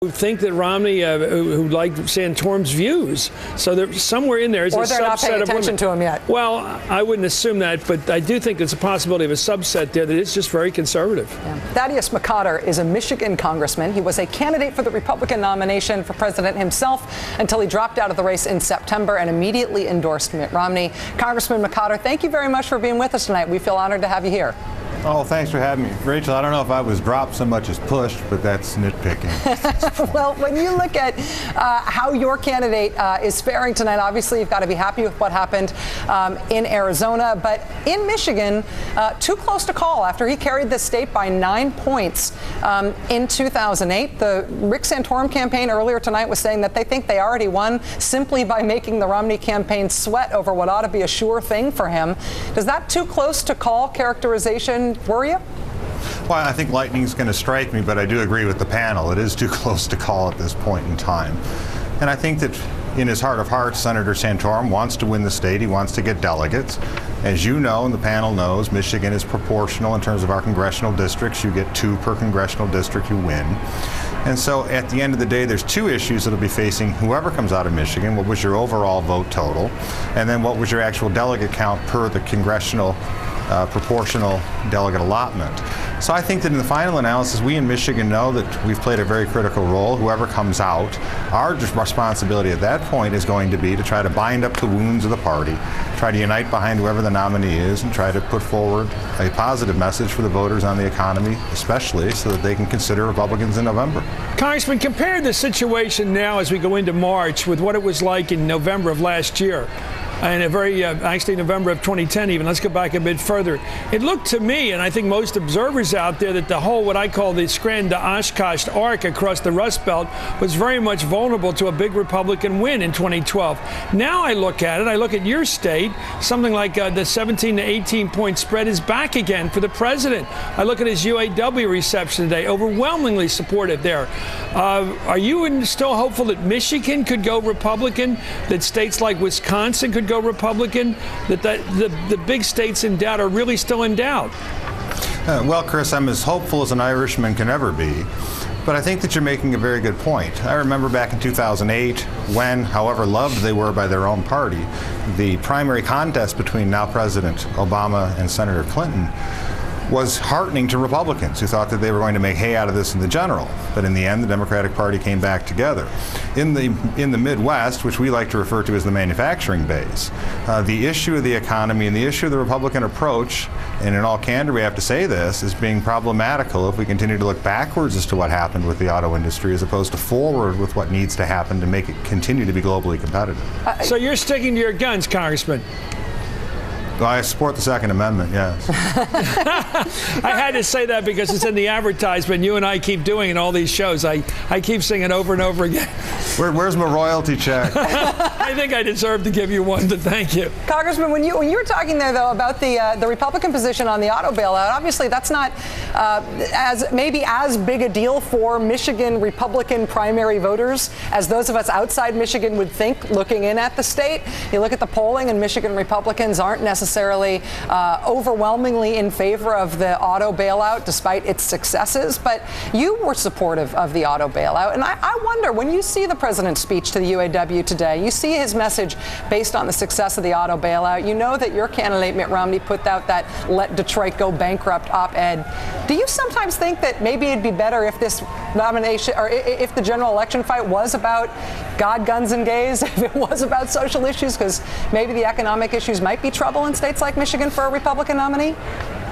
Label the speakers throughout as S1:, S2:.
S1: who think that Romney, who like Santorum's views. So there's somewhere in there is a subset of women. Or they're not paying attention
S2: to him yet.
S1: Well, I wouldn't assume that, but I do think there's a possibility of a subset there that is just very conservative.
S2: Yeah. Thaddeus McCotter is a Michigan congressman. He was a candidate for the Republican nomination for president himself until he dropped out of the race in September and immediately endorsed Mitt Romney. Congressman McCotter, thank you very much for being with us tonight. We feel honored to have you here.
S3: Oh, thanks for having me. Rachel, I don't know if I was dropped so much as pushed, but that's nitpicking.
S2: Well, when you look at how your candidate is faring tonight, obviously you've got to be happy with what happened in Arizona. But in Michigan, too close to call after he carried the state by 9 points in 2008. The Rick Santorum campaign earlier tonight was saying that they think they already won simply by making the Romney campaign sweat over what ought to be a sure thing for him. Does that too close to call characterization worry you?
S3: Well, I think lightning's going to strike me, but I do agree with the panel. It is too close to call at this point in time. And I think that in his heart of hearts, Senator Santorum wants to win the state. He wants to get delegates. As you know, and the panel knows, Michigan is proportional in terms of our congressional districts. You get 2 per congressional district, you win. And so at the end of the day, there's 2 issues that'll be facing whoever comes out of Michigan. What was your overall vote total? And then what was your actual delegate count per the congressional proportional delegate allotment? So I think that in the final analysis, we in Michigan know that we've played a very critical role. Whoever comes out, our responsibility at that point is going to be to try to bind up the wounds of the party, try to unite behind whoever the nominee is, and try to put forward a positive message for the voters on the economy, especially so that they can consider Republicans in November.
S1: Congressman, compare the situation now as we go into March with what it was like in November of last year. And actually November of 2010 even. Let's go back a bit further. It looked to me, and I think most observers out there, that the whole, what I call the Scranton to Oshkosh arc across the Rust Belt was very much vulnerable to a big Republican win in 2012. Now I look at it, I look at your state, something like the 17 to 18 point spread is back again for the president. I look at his UAW reception today, overwhelmingly supportive there. Are you still hopeful that Michigan could go Republican, that states like Wisconsin could go Republican, that the big states in doubt are really still in doubt?
S3: Well, Chris, I'm as hopeful as an Irishman can ever be. But I think that you're making a very good point. I remember back in 2008 when, however loved they were by their own party, the primary contest between now President Obama and Senator Clinton was heartening to Republicans who thought that they were going to make hay out of this in the general. But in the end, the Democratic Party came back together. In the Midwest, which we like to refer to as the manufacturing base, the issue of the economy and the issue of the Republican approach, and in all candor we have to say this, is being problematical if we continue to look backwards as to what happened with the auto industry as opposed to forward with what needs to happen to make it continue to be globally competitive.
S1: So you're sticking to your guns, Congressman?
S3: Well, I support the Second Amendment, yes.
S1: I had to say that because it's in the advertisement. You and I keep doing in all these shows. I keep saying it over and over again.
S3: Where's my royalty check?
S1: I think I deserve to give you one, but thank you.
S2: Congressman, when you were talking there, though, about the Republican position on the auto bailout, obviously that's not as big a deal for Michigan Republican primary voters as those of us outside Michigan would think, looking in at the state. You look at the polling, and Michigan Republicans aren't necessarily overwhelmingly in favor of the auto bailout, despite its successes. But you were supportive of the auto bailout. And I wonder, when you see the president's speech to the UAW today, you see his message based on the success of the auto bailout, you know that your candidate, Mitt Romney, put out that "Let Detroit Go Bankrupt" op-ed. Do you sometimes think that maybe it'd be better if this nomination, or if the general election fight was about God, guns, and gays, if it was about social issues, because maybe the economic issues might be trouble in states like Michigan for a Republican nominee?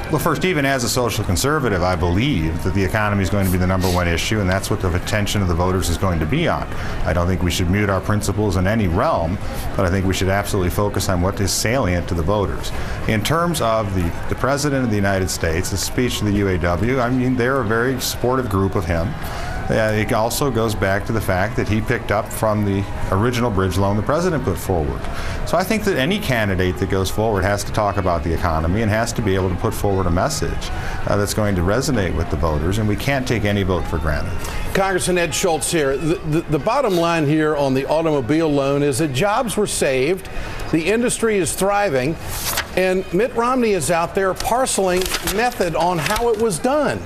S3: Well, first, even as a social conservative, I believe that the economy is going to be the #1 issue, and that's what the attention of the voters is going to be on. I don't think we should mute our principles in any realm, but I think we should absolutely focus on what is salient to the voters. In terms of the President of the United States, the speech to the UAW, I mean, they're a very supportive group of him. It also goes back to the fact that he picked up from the original bridge loan the president put forward. So I think that any candidate that goes forward has to talk about the economy and has to be able to put forward a message that's going to resonate with the voters, and we can't take any vote for granted.
S4: Congressman Ed Schultz here. The bottom line here on the automobile loan is that jobs were saved, the industry is thriving, and Mitt Romney is out there parceling method on how it was done.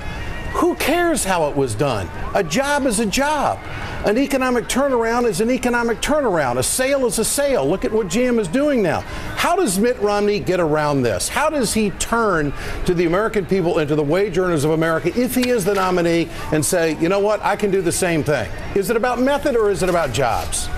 S4: Who cares how it was done? A job is a job. An economic turnaround is an economic turnaround. A sale is a sale. Look at what GM is doing now. How does Mitt Romney get around this? How does he turn to the American people and to the wage earners of America, if he is the nominee, and say, you know what, I can do the same thing? Is it about method or is it about jobs?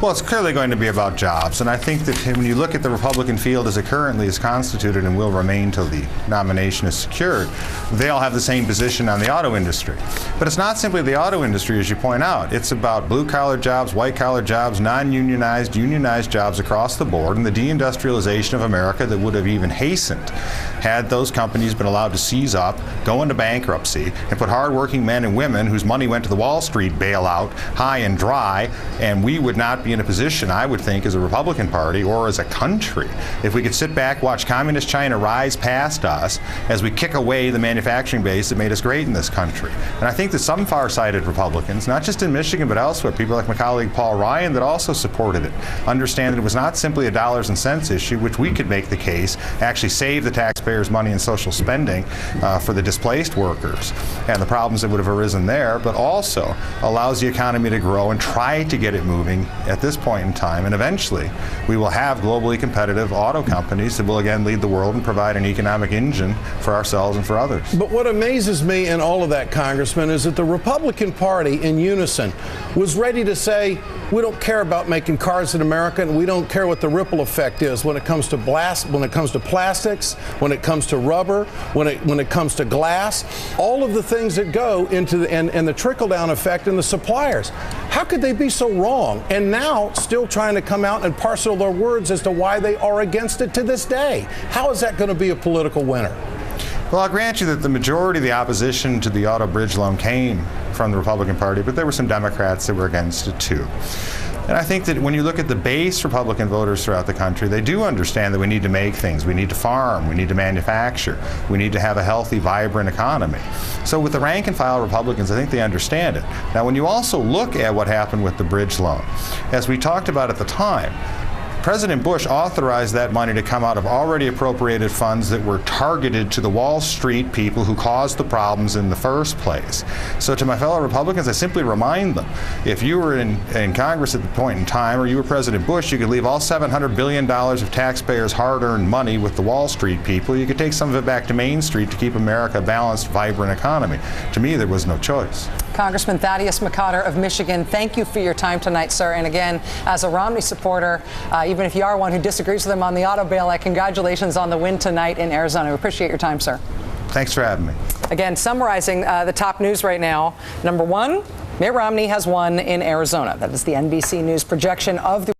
S3: Well, it's clearly going to be about jobs, and I think that when you look at the Republican field as it currently is constituted and will remain till the nomination is secured, they all have the same position on the auto industry. But it's not simply the auto industry, as you point out. It's about blue-collar jobs, white-collar jobs, non-unionized, unionized jobs across the board, and the deindustrialization of America that would have even hastened had those companies been allowed to seize up, go into bankruptcy, and put hardworking men and women whose money went to the Wall Street bailout high and dry, and we would not be in a position, I would think, as a Republican Party or as a country, if we could sit back, watch communist China rise past us as we kick away the manufacturing base that made us great in this country. And I think that some far-sighted Republicans, not just in Michigan but elsewhere, people like my colleague Paul Ryan that also supported it, understand that it was not simply a dollars and cents issue, which we could make the case actually save the taxpayers money in social spending for the displaced workers and the problems that would have arisen there, but also allows the economy to grow and try to get it moving at this point in time, and eventually we will have globally competitive auto companies that will again lead the world and provide an economic engine for ourselves and for others.
S4: But what amazes me in all of that, Congressman, is that the Republican Party in unison was ready to say, we don't care about making cars in America, and we don't care what the ripple effect is when it comes to when it comes to plastics, when it comes to rubber, when it comes to glass, all of the things that go into the trickle-down effect in the suppliers. How could they be so wrong? And now still trying to come out and parcel their words as to why they are against it to this day. How is that going to be a political winner?
S3: Well, I'll grant you that the majority of the opposition to the auto bridge loan came from the Republican Party, but there were some Democrats that were against it too. And I think that when you look at the base Republican voters throughout the country, they do understand that we need to make things. We need to farm. We need to manufacture. We need to have a healthy, vibrant economy. So with the rank and file Republicans, I think they understand it. Now, when you also look at what happened with the bridge loan, as we talked about at the time, President Bush authorized that money to come out of already appropriated funds that were targeted to the Wall Street people who caused the problems in the first place. So to my fellow Republicans, I simply remind them, if you were in Congress at the point in time, or you were President Bush, you could leave all $700 billion of taxpayers' hard-earned money with the Wall Street people. You could take some of it back to Main Street to keep America a balanced, vibrant economy. To me, there was no choice.
S2: Congressman Thaddeus McCotter of Michigan, thank you for your time tonight, sir. And again, as a Romney supporter, even if you are one who disagrees with him on the auto bailout, congratulations on the win tonight in Arizona. We appreciate your time, sir.
S3: Thanks for having me.
S2: Again, summarizing the top news right now. Number one, Mitt Romney has won in Arizona. That is the NBC News projection of the